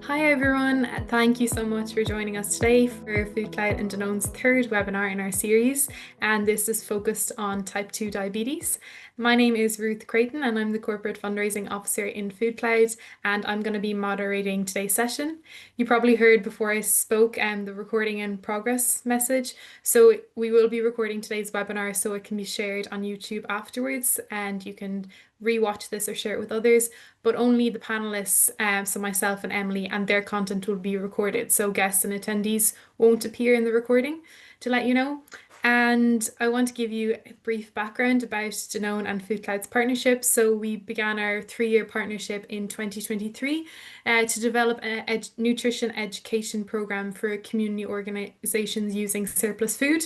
Hi everyone, thank you so much for joining us today for Food Cloud and Danone's third webinar in our series, and this is focused on type 2 diabetes. My name is Ruth Creighton and I'm the Corporate Fundraising Officer in Food Cloud, and I'm going to be moderating today's session. You probably heard before I spoke the recording in progress message, so we will be recording today's webinar so it can be shared on YouTube afterwards, and you can rewatch this or share it with others, but only the panelists, so myself and Emily, and their content will be recorded. So guests and attendees won't appear in the recording, to let you know. And I want to give you a brief background about Danone and Food Cloud's partnership. So we began our 3-year partnership in 2023 to develop a nutrition education program for community organizations using surplus food.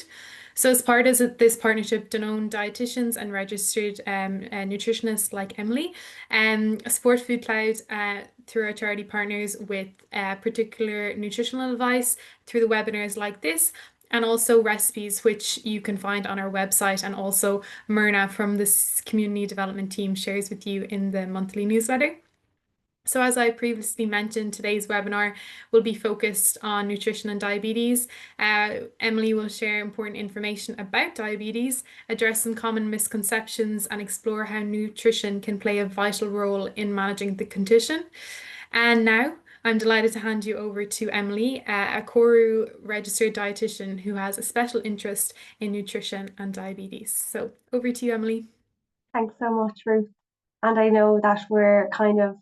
So as part of this partnership, Danone dietitians and registered nutritionists like Emily support Food Cloud through our charity partners with particular nutritional advice through the webinars like this, and also recipes which you can find on our website, and also Myrna from this community development team shares with you in the monthly newsletter. So as I previously mentioned, today's webinar will be focused on nutrition and diabetes. Emily will share important information about diabetes, address some common misconceptions, and explore how nutrition can play a vital role in managing the condition. And now I'm delighted to hand you over to Emily, a Koru registered dietitian who has a special interest in nutrition and diabetes. So over to you, Emily. Thanks so much, Ruth. And I know that we're kind of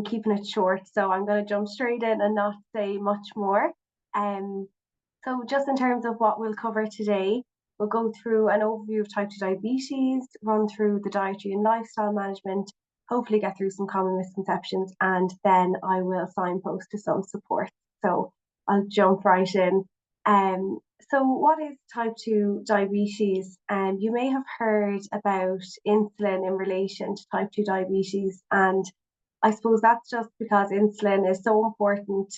keeping it short, so I'm going to jump straight in and not say much more. So just in terms of what we'll cover today, we'll go through an overview of type 2 diabetes, run through the dietary and lifestyle management, hopefully get through some common misconceptions, and then I will signpost to some support. So I'll jump right in. So what is type 2 diabetes? You may have heard about insulin in relation to type 2 diabetes, and I suppose that's just because insulin is so important,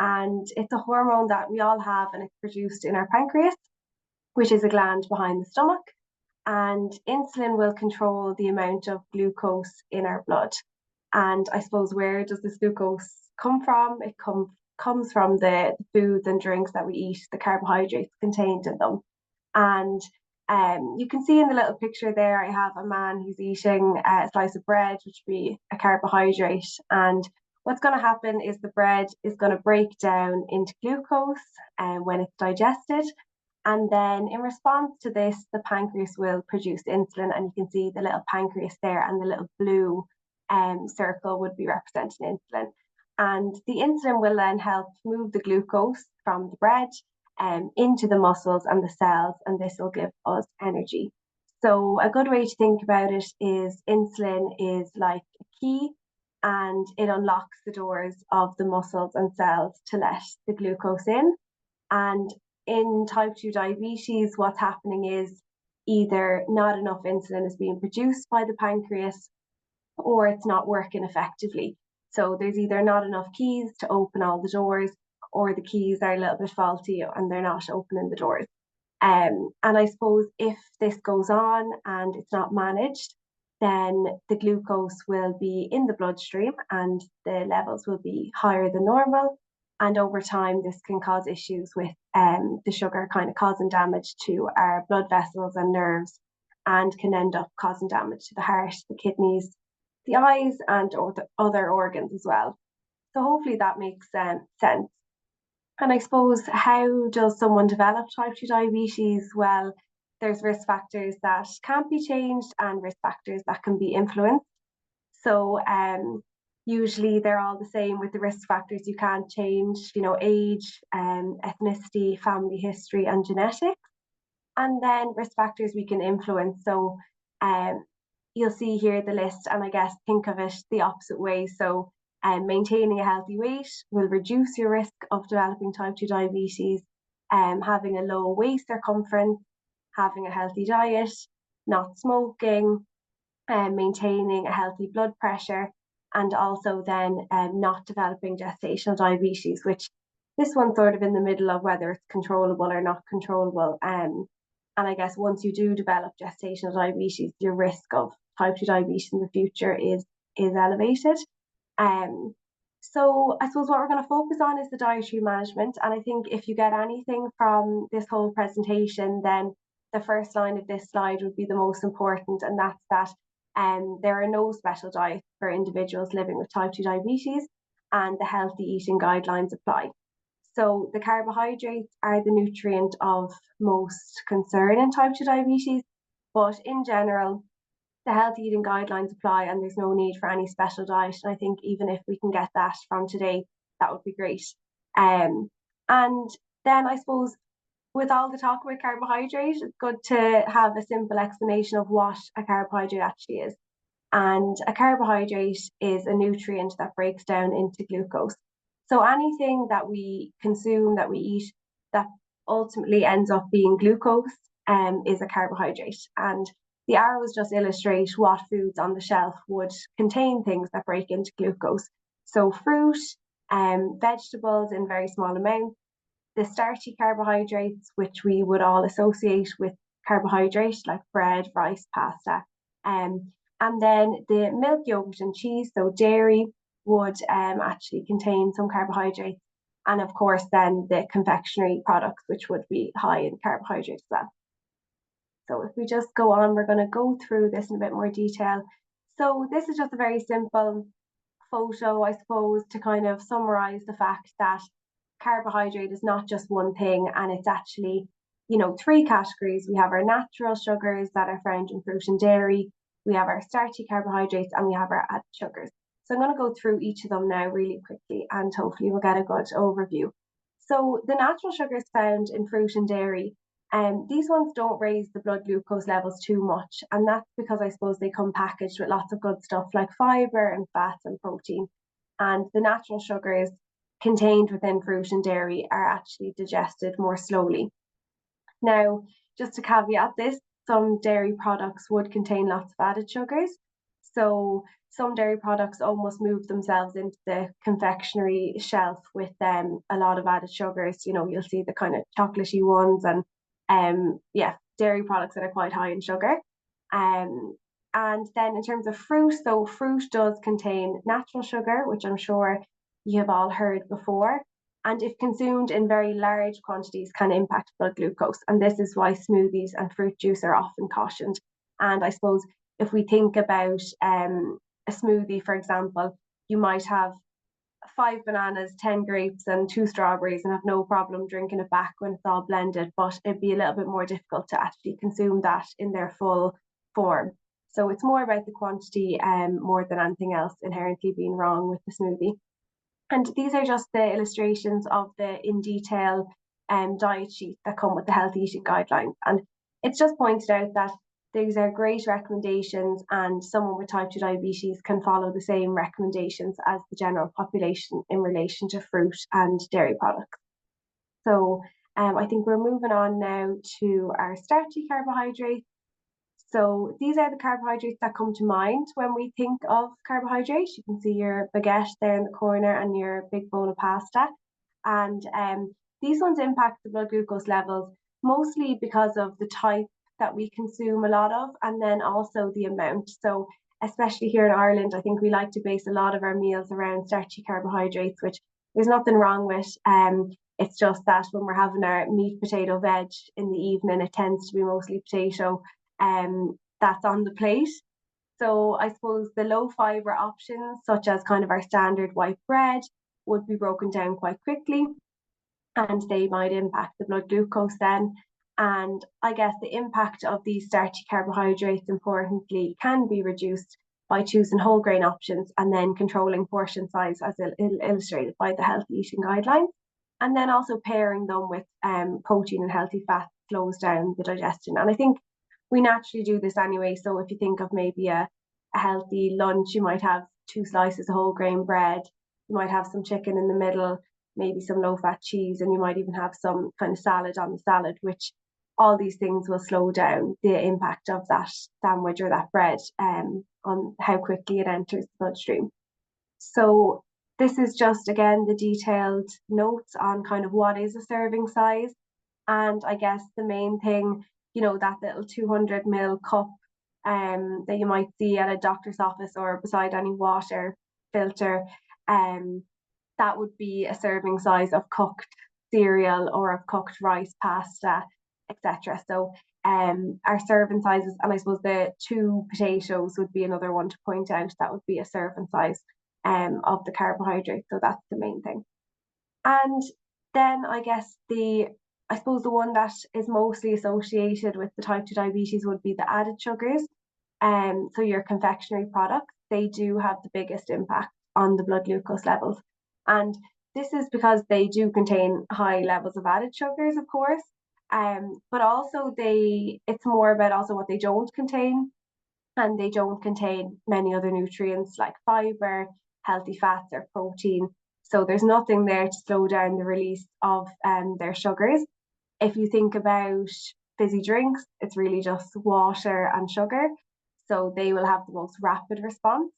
and it's a hormone that we all have, and it's produced in our pancreas, which is a gland behind the stomach. And insulin will control the amount of glucose in our blood. And I suppose, where does this glucose come from? It comes from the foods and drinks that we eat, the carbohydrates contained in them. And you can see in the little picture there, I have a man who's eating a slice of bread, which would be a carbohydrate. And what's going to happen is the bread is going to break down into glucose when it's digested. And then in response to this, the pancreas will produce insulin. And you can see the little pancreas there, and the little blue circle would be representing insulin. And the insulin will then help move the glucose from the bread into the muscles and the cells, and this will give us energy. So a good way to think about it is insulin is like a key, and it unlocks the doors of the muscles and cells to let the glucose in. And in type 2 diabetes, what's happening is either not enough insulin is being produced by the pancreas, or it's not working effectively. So there's either not enough keys to open all the doors, or the keys are a little bit faulty and they're not opening the doors. And I suppose if this goes on and it's not managed, then the glucose will be in the bloodstream and the levels will be higher than normal. And over time, this can cause issues with the sugar kind of causing damage to our blood vessels and nerves, and can end up causing damage to the heart, the kidneys, the eyes, and other organs as well. So hopefully that makes sense. And I suppose, how does someone develop type 2 diabetes? Well, there's risk factors that can't be changed and risk factors that can be influenced. So usually they're all the same with the risk factors you can't change, age, ethnicity, family history, and genetics. And then risk factors we can influence. So you'll see here the list, and I guess think of it the opposite way. So maintaining a healthy weight will reduce your risk of developing type 2 diabetes. Having a low waist circumference, having a healthy diet, not smoking, maintaining a healthy blood pressure, and also then not developing gestational diabetes, which this one's sort of in the middle of whether it's controllable or not controllable. And I guess once you do develop gestational diabetes, your risk of type 2 diabetes in the future is elevated. So I suppose what we're going to focus on is the dietary management. And I think if you get anything from this whole presentation, then the first line of this slide would be the most important, and that's that there are no special diets for individuals living with type 2 diabetes, and the healthy eating guidelines apply. So the carbohydrates are the nutrient of most concern in type 2 diabetes, but in general, the healthy eating guidelines apply and there's no need for any special diet. And I think even if we can get that from today, that would be great. And then I suppose with all the talk about carbohydrate, it's good to have a simple explanation of what a carbohydrate actually is. And a carbohydrate is a nutrient that breaks down into glucose. So anything that we consume, that we eat, that ultimately ends up being glucose, is a carbohydrate. And the arrows just illustrate what foods on the shelf would contain things that break into glucose. So fruit, vegetables in very small amounts, the starchy carbohydrates, which we would all associate with carbohydrate, like bread, rice, pasta. And then the milk, yogurt, and cheese, so dairy, would actually contain some carbohydrates. And of course, then the confectionery products, which would be high in carbohydrates as well. So if we just go on, we're going to go through this in a bit more detail. So this is just a very simple photo, I suppose, to kind of summarize the fact that carbohydrate is not just one thing, and it's actually, three categories. We have our natural sugars that are found in fruit and dairy, we have our starchy carbohydrates, and we have our added sugars. So I'm going to go through each of them now really quickly, and hopefully we'll get a good overview. So the natural sugars found in fruit and dairy, these ones don't raise the blood glucose levels too much, and that's because I suppose they come packaged with lots of good stuff like fiber and fats and protein. And the natural sugars contained within fruit and dairy are actually digested more slowly. Now, just to caveat this, some dairy products would contain lots of added sugars. So some dairy products almost move themselves into the confectionery shelf with a lot of added sugars. You'll see the kind of chocolatey ones and dairy products that are quite high in sugar. And then in terms of fruit, so fruit does contain natural sugar, which I'm sure you have all heard before. And if consumed in very large quantities can impact blood glucose. And this is why smoothies and fruit juice are often cautioned. And I suppose if we think about a smoothie, for example, you might have 5 bananas, 10 grapes, and 2 strawberries and have no problem drinking it back when it's all blended, but it'd be a little bit more difficult to actually consume that in their full form. So it's more about the quantity more than anything else inherently being wrong with the smoothie. And these are just the illustrations of the in detail diet sheets that come with the healthy eating guidelines. And it's just pointed out that these are great recommendations, and someone with type 2 diabetes can follow the same recommendations as the general population in relation to fruit and dairy products. So I think we're moving on now to our starchy carbohydrates. So these are the carbohydrates that come to mind when we think of carbohydrates. You can see your baguette there in the corner and your big bowl of pasta. And these ones impact the blood glucose levels mostly because of the type that we consume a lot of, and then also the amount. So especially here in Ireland, I think we like to base a lot of our meals around starchy carbohydrates, which there's nothing wrong with. It's just that when we're having our meat, potato, veg in the evening, it tends to be mostly potato that's on the plate. So I suppose the low fiber options, such as kind of our standard white bread, would be broken down quite quickly, and they might impact the blood glucose then. And I guess the impact of these starchy carbohydrates, importantly, can be reduced by choosing whole grain options and then controlling portion size as illustrated by the healthy eating guidelines. And then also pairing them with protein and healthy fat slows down the digestion. And I think we naturally do this anyway. So if you think of maybe a healthy lunch, you might have 2 slices of whole grain bread, you might have some chicken in the middle, maybe some low fat cheese, and you might even have some kind of salad on the salad, which all these things will slow down the impact of that sandwich or that bread on how quickly it enters the bloodstream. So this is just, again, the detailed notes on kind of what is a serving size. And I guess the main thing, that little 200 ml cup that you might see at a doctor's office or beside any water filter, that would be a serving size of cooked cereal or of cooked rice, pasta, etc. So our serving sizes, and I suppose the 2 potatoes would be another one to point out. That would be a serving size of the carbohydrate. So that's the main thing. And then I guess I suppose the one that is mostly associated with the type 2 diabetes would be the added sugars. So your confectionery products, they do have the biggest impact on the blood glucose levels. And this is because they do contain high levels of added sugars, of course. But also it's more about also what they don't contain. And they don't contain many other nutrients like fiber, healthy fats, or protein. So there's nothing there to slow down the release of their sugars. If you think about fizzy drinks, it's really just water and sugar. So they will have the most rapid response,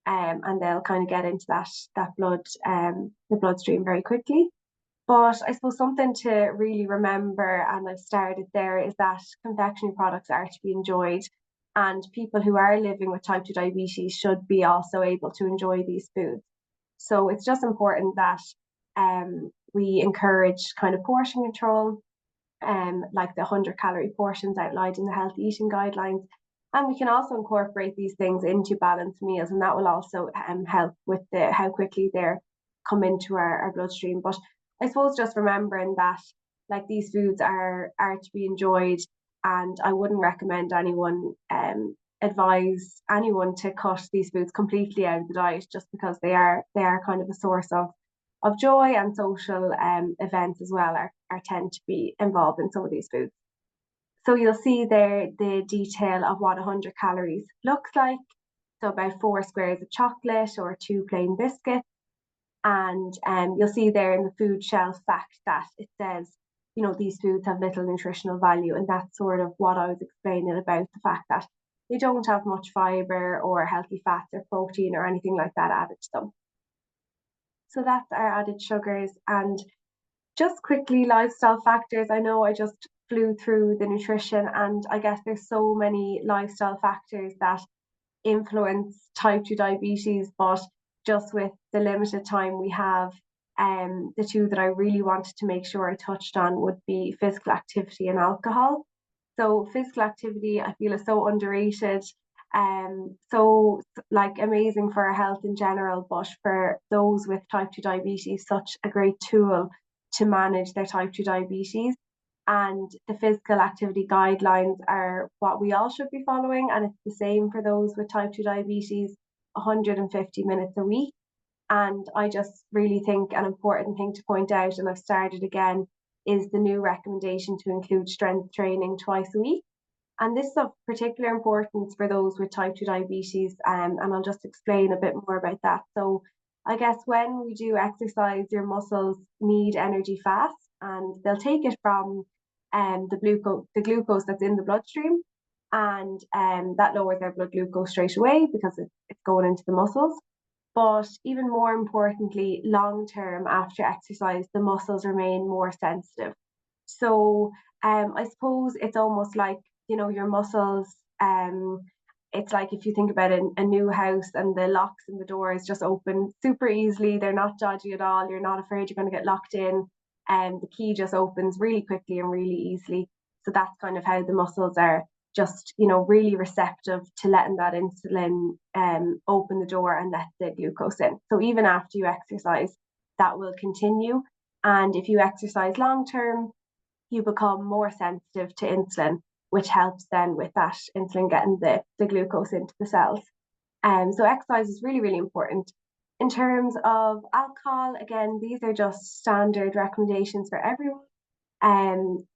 and they'll kind of get into that the bloodstream very quickly. But I suppose something to really remember, and I've started there, is that confectionery products are to be enjoyed, and people who are living with type 2 diabetes should be also able to enjoy these foods. So it's just important that we encourage kind of portion control, like the 100-calorie portions outlined in the healthy eating guidelines. And we can also incorporate these things into balanced meals, and that will also help with how quickly they come into our bloodstream. But I suppose just remembering that like these foods are to be enjoyed, and I wouldn't recommend anyone advise anyone to cut these foods completely out of the diet just because they are kind of a source of joy, and social events as well are tend to be involved in some of these foods. So you'll see there the detail of what 100 calories looks like. So about 4 squares of chocolate or 2 plain biscuits. And you'll see there in the food shelf fact that it says, these foods have little nutritional value. And that's sort of what I was explaining about the fact that they don't have much fiber or healthy fats or protein or anything like that added to them. So that's our added sugars. And just quickly, lifestyle factors. I know I just flew through the nutrition, and I guess there's so many lifestyle factors that influence type 2 diabetes, but just with the limited time we have, the two that I really wanted to make sure I touched on would be physical activity and alcohol. So physical activity, I feel, is so underrated, so like amazing for our health in general, but for those with type 2 diabetes, such a great tool to manage their type 2 diabetes. And the physical activity guidelines are what we all should be following. And it's the same for those with type 2 diabetes, 150 minutes a week. And I just really think an important thing to point out, and I've started again, is the new recommendation to include strength training twice a week. And this is of particular importance for those with type 2 diabetes, and I'll just explain a bit more about that. So I guess when we do exercise, your muscles need energy fast, and they'll take it from the glucose that's in the bloodstream, and that lowers their blood glucose straight away because it's going into the muscles. But even more importantly, long term after exercise, the muscles remain more sensitive. So I suppose it's almost like, your muscles, it's like if you think about a new house and the locks and the doors just open super easily, they're not dodgy at all, you're not afraid you're going to get locked in, and the key just opens really quickly and really easily. So that's kind of how the muscles are just, really receptive to letting that insulin open the door and let the glucose in. So even after you exercise, that will continue. And if you exercise long term, you become more sensitive to insulin, which helps then with that insulin getting the glucose into the cells. So exercise is really, really important. In terms of alcohol, again, these are just standard recommendations for everyone.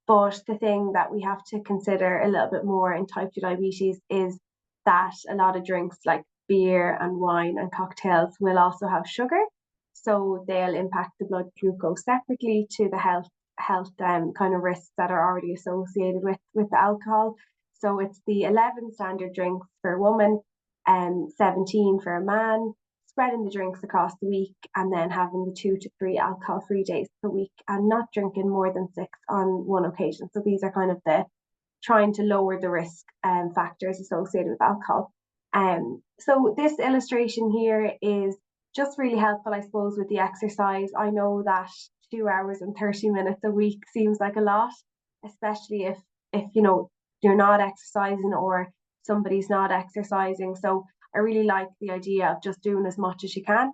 But the thing that we have to consider a little bit more in type 2 diabetes is that a lot of drinks like beer and wine and cocktails will also have sugar. So they'll impact the blood glucose separately to the health kind of risks that are already associated with the alcohol. So it's the 11 standard drinks for a woman and 17 for a man, spreading the drinks across the week, and then having the 2 to 3 alcohol-free days per week, and not drinking more than 6 on one occasion. So these are kind of the trying to lower the risk factors associated with alcohol. So this illustration here is just really helpful, I suppose, with the exercise. I know that 2 hours and 30 minutes a week seems like a lot, especially if you're not exercising or somebody's not exercising. So I really like the idea of just doing as much as you can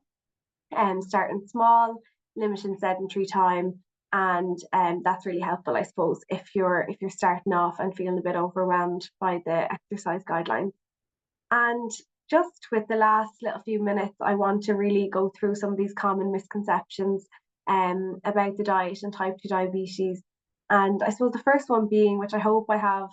and starting small, limiting sedentary time. And that's really helpful, I suppose, if you're starting off and feeling a bit overwhelmed by the exercise guidelines. And just with the last little few minutes, I want to really go through some of these common misconceptions about the diet and type 2 diabetes. And I suppose the first one being, which I hope I have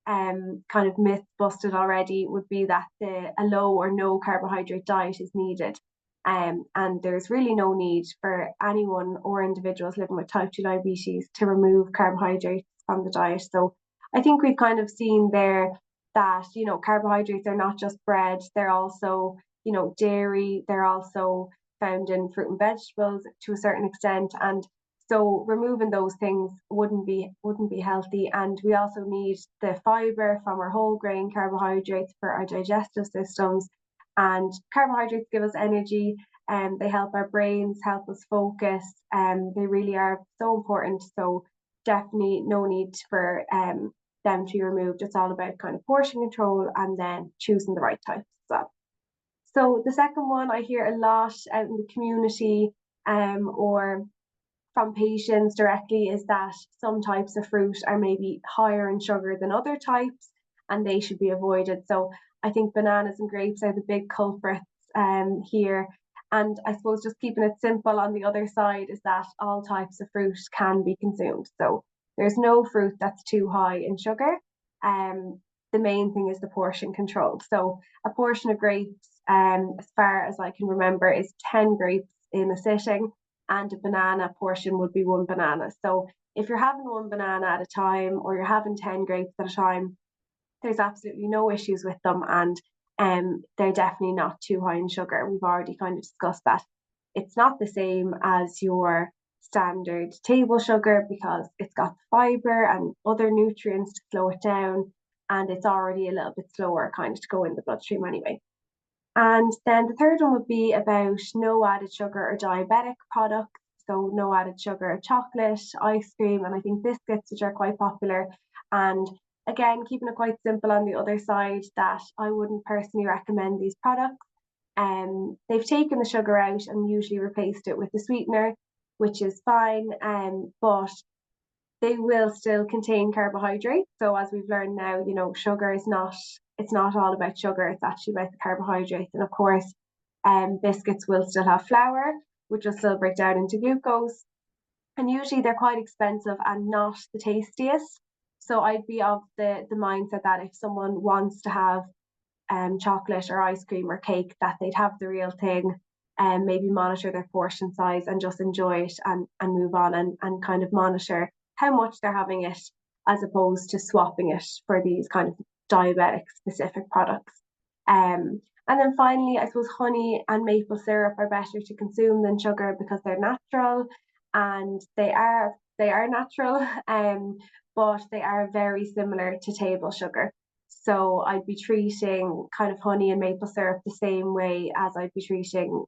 kind of myth busted already, would be that a low or no carbohydrate diet is needed. And there's really no need for anyone or individuals living with type 2 diabetes to remove carbohydrates from the diet. So I think we've kind of seen there that carbohydrates are not just bread, they're also dairy, they're also found in fruit and vegetables to a certain extent, and so removing those things wouldn't be healthy. And we also need the fiber from our whole grain carbohydrates for our digestive systems. And carbohydrates give us energy, and they help our brains, help us focus, and they really are so important. So definitely no need for them to be removed. It's all about kind of portion control and then choosing the right types as well. So the second one I hear a lot out in the community, or from patients directly, is that some types of fruit are maybe higher in sugar than other types and they should be avoided. So I think bananas and grapes are the big culprits here. And I suppose just keeping it simple on the other side is that all types of fruit can be consumed. So there's no fruit that's too high in sugar. The main thing is the portion control. So a portion of grapes, as far as I can remember, is 10 grapes in a sitting, and a banana portion would be one banana. So if you're having one banana at a time or you're having 10 grapes at a time, there's absolutely no issues with them, and they're definitely not too high in sugar. We've already kind of discussed that. It's not the same as your standard table sugar because it's got fiber and other nutrients to slow it down, and it's already a little bit slower kind of to go in the bloodstream anyway. And then the third one would be about no added sugar or diabetic products. So no added sugar, chocolate, ice cream, and I think biscuits, which are quite popular. And again, keeping it quite simple on the other side, that I wouldn't personally recommend these products. They've taken the sugar out and usually replaced it with a sweetener, which is fine. But they will still contain carbohydrates. So as we've learned now, sugar is not, it's not all about sugar, it's actually about the carbohydrates. And of course, biscuits will still have flour, which will still break down into glucose. And usually they're quite expensive and not the tastiest. So I'd be of the mindset that if someone wants to have chocolate or ice cream or cake, that they'd have the real thing and maybe monitor their portion size and just enjoy it and move on, and kind of monitor how much they're having it as opposed to swapping it for these kind of diabetic specific products. And then finally, I suppose honey and maple syrup are better to consume than sugar because they're natural, and they are natural, but they are very similar to table sugar. So I'd be treating kind of honey and maple syrup the same way as I'd be treating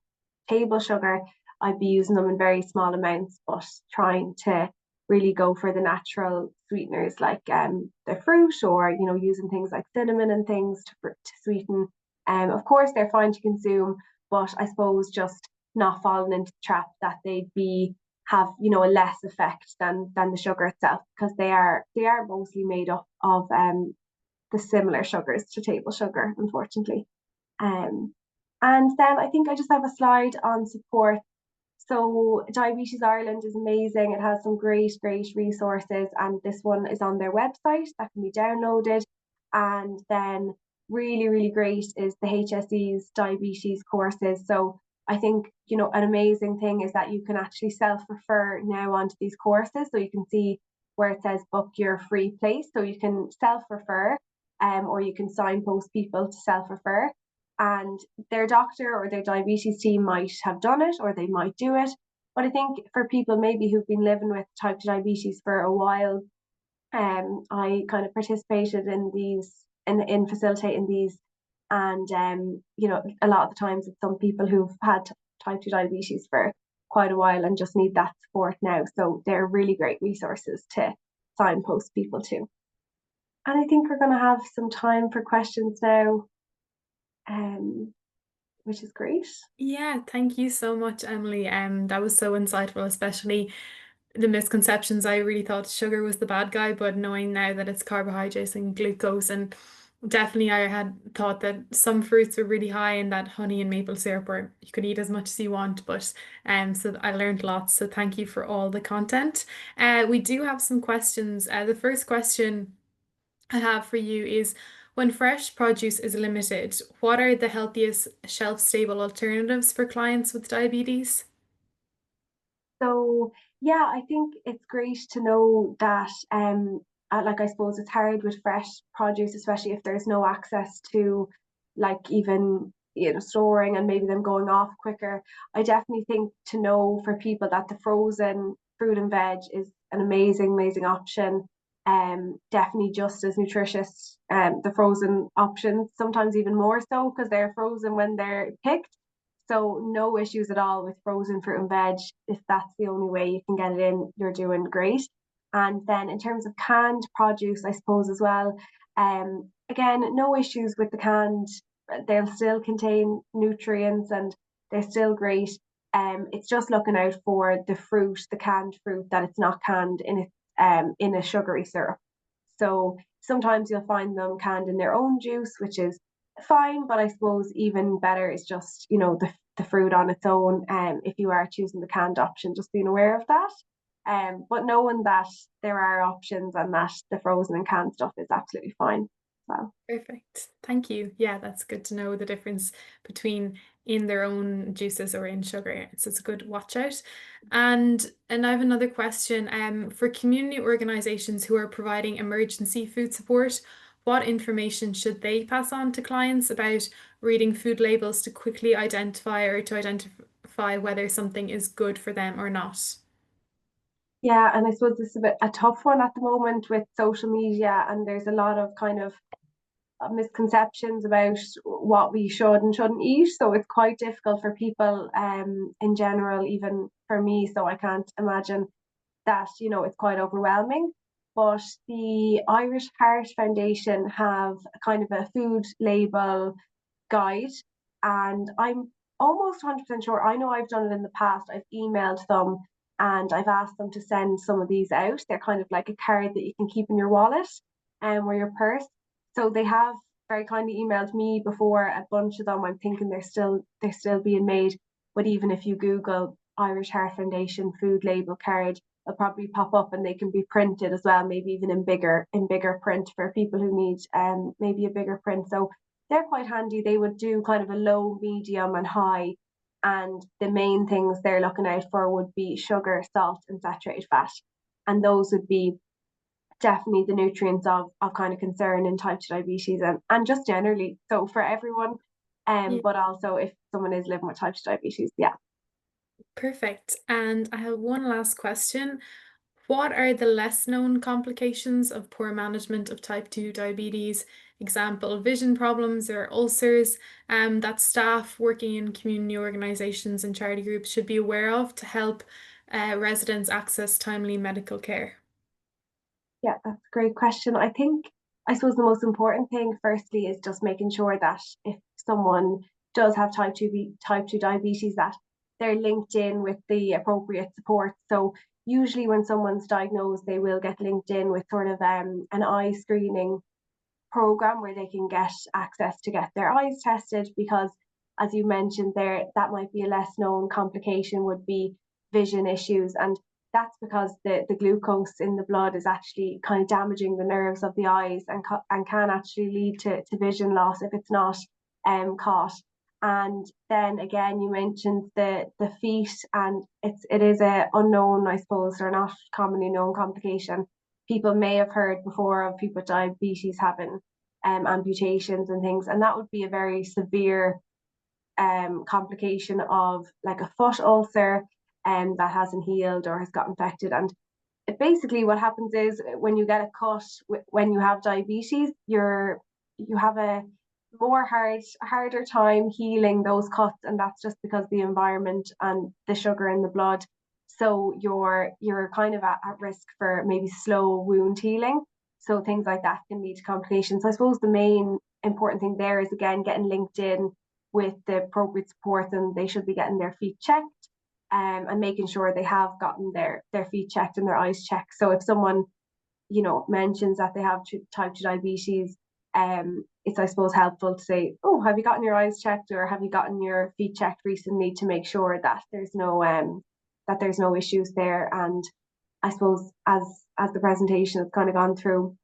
table sugar. I'd be using them in very small amounts, but trying to really go for the natural sweeteners like the fruit, or using things like cinnamon and things to sweeten. Of course, they're fine to consume, but I suppose just not falling into the trap that they'd be have a less effect than the sugar itself, because they are mostly made up of the similar sugars to table sugar, unfortunately. Um, and then I think I just have a slide on support. So Diabetes Ireland is amazing. It has some great, great resources, and this one is on their website that can be downloaded. And then really, really great is the HSE's diabetes courses. So I think, an amazing thing is that you can actually self-refer now onto these courses. So you can see where it says book your free place. So you can self-refer, or you can signpost people to self-refer, and their doctor or their diabetes team might have done it or they might do it. But I think for people maybe who've been living with type 2 diabetes for a while, I kind of participated in these, in facilitating these. And a lot of the times it's some people who've had type 2 diabetes for quite a while and just need that support now. So they're really great resources to signpost people to. And I think we're going to have some time for questions now, which is great. Yeah, thank you so much, Emily. That was so insightful, especially the misconceptions. I really thought sugar was the bad guy, but knowing now that it's carbohydrates and glucose, and definitely I had thought that some fruits were really high in that honey and maple syrup, where you could eat as much as you want. But so I learned lots. So thank you for all the content. We do have some questions. The first question I have for you is, when fresh produce is limited, what are the healthiest shelf-stable alternatives for clients with diabetes? So yeah, I think it's great to know that like I suppose it's hard with fresh produce, especially if there's no access to like even storing and maybe them going off quicker. I definitely think to know for people that the frozen fruit and veg is an amazing option. Definitely just as nutritious, the frozen options, sometimes even more so because they're frozen when they're picked. So no issues at all with frozen fruit and veg. If that's the only way you can get it in, you're doing great. And then in terms of canned produce, I suppose as well, again, no issues with the canned. They'll still contain nutrients and they're still great. It's just looking out for the fruit, the canned fruit, that it's not canned in a sugary syrup. So sometimes you'll find them canned in their own juice, which is fine, but I suppose even better is just the fruit on its own. If you are choosing the canned option, just being aware of that. But knowing that there are options and that the frozen and canned stuff is absolutely fine. So Perfect. Thank you. Yeah, that's good to know the difference between in their own juices or in sugar. So it's a good watch out. And I have another question. For community organizations who are providing emergency food support, what information should they pass on to clients about reading food labels to quickly identify or to identify whether something is good for them or not? yeah, and I suppose this is a tough one at the moment with social media, and there's a lot of kind of misconceptions about what we should and shouldn't eat. So it's quite difficult for people in general, even for me. So I can't imagine that, it's quite overwhelming. But the Irish Heart Foundation have a kind of a food label guide, and I'm almost 100% sure. I know I've done it in the past. I've emailed them and I've asked them to send some of these out. They're kind of like a card that you can keep in your wallet or your purse. So they have very kindly emailed me before, a bunch of them. I'm thinking they're still being made. But even if you Google Irish Heart Foundation food label card, they'll probably pop up and they can be printed as well, maybe even in bigger print for people who need maybe a bigger print. So they're quite handy. They would do kind of a low, medium, and high. And the main things they're looking out for would be sugar, salt, and saturated fat. And those would be definitely the nutrients of kind of concern in type 2 diabetes and just generally. So for everyone, Yeah. but also if someone is living with type 2 diabetes, yeah. Perfect. And I have one last question. What are the less known complications of poor management of type 2 diabetes? Example, vision problems or ulcers, that staff working in community organizations and charity groups should be aware of to help residents access timely medical care. Yeah, that's a great question. I suppose the most important thing, firstly, is just making sure that if someone does have type 2 diabetes, that they're linked in with the appropriate support. So usually when someone's diagnosed, they will get linked in with sort of an eye screening program where they can get access to get their eyes tested, because as you mentioned there, that might be a less known complication, would be vision issues. And that's because the glucose in the blood is actually kind of damaging the nerves of the eyes and can actually lead to vision loss if it's not caught. And then again, you mentioned the feet, and it is a unknown, I suppose, or not commonly known complication. People may have heard before of people with diabetes having amputations and things, and that would be a very severe complication of like a foot ulcer that hasn't healed or has got infected. And basically what happens is when you get a cut when you have diabetes, you have harder time healing those cuts, and that's just because the environment and the sugar in the blood. So you're kind of at risk for maybe slow wound healing. So things like that can lead to complications. I suppose the main important thing there is again getting linked in with the appropriate support, and they should be getting their feet checked, and making sure they have gotten their feet checked and their eyes checked. So if someone mentions that they have type 2 diabetes, it's I suppose helpful to say, oh, have you gotten your eyes checked or have you gotten your feet checked recently, to make sure that there's no issues there. And I suppose as the presentation has kind of gone through,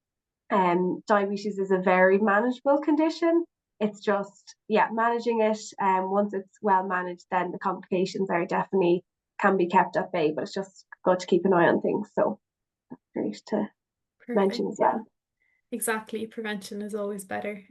diabetes is a very manageable condition. It's just, yeah, managing it. Once it's well managed, then the complications are definitely can be kept at bay, but it's just good to keep an eye on things. So that's great to Perfect. mention as well. Exactly. Prevention is always better.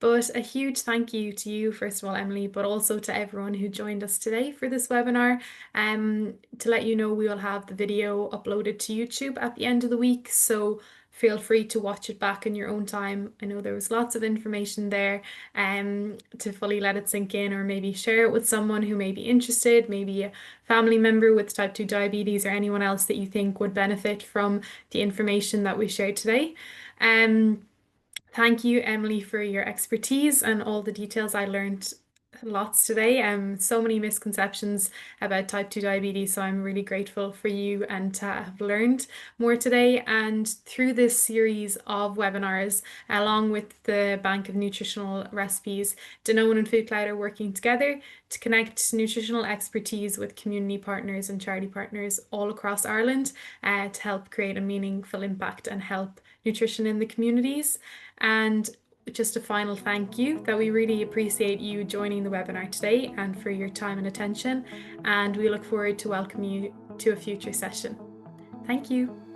But a huge thank you to you, first of all, Emily, but also to everyone who joined us today for this webinar. To let you know, we will have the video uploaded to YouTube at the end of the week, so feel free to watch it back in your own time. I know there was lots of information there, to fully let it sink in, or maybe share it with someone who may be interested, maybe a family member with type 2 diabetes or anyone else that you think would benefit from the information that we shared today. Um, Thank you, Emily, for your expertise and all the details. I learned lots today. So many misconceptions about type 2 diabetes. So I'm really grateful for you and to have learned more today. And through this series of webinars, along with the Bank of Nutritional Recipes, Danone and Food Cloud are working together to connect nutritional expertise with community partners and charity partners all across Ireland, to help create a meaningful impact and help nutrition in the communities. And just a final thank you that we really appreciate you joining the webinar today and for your time and attention. And we look forward to welcoming you to a future session. Thank you.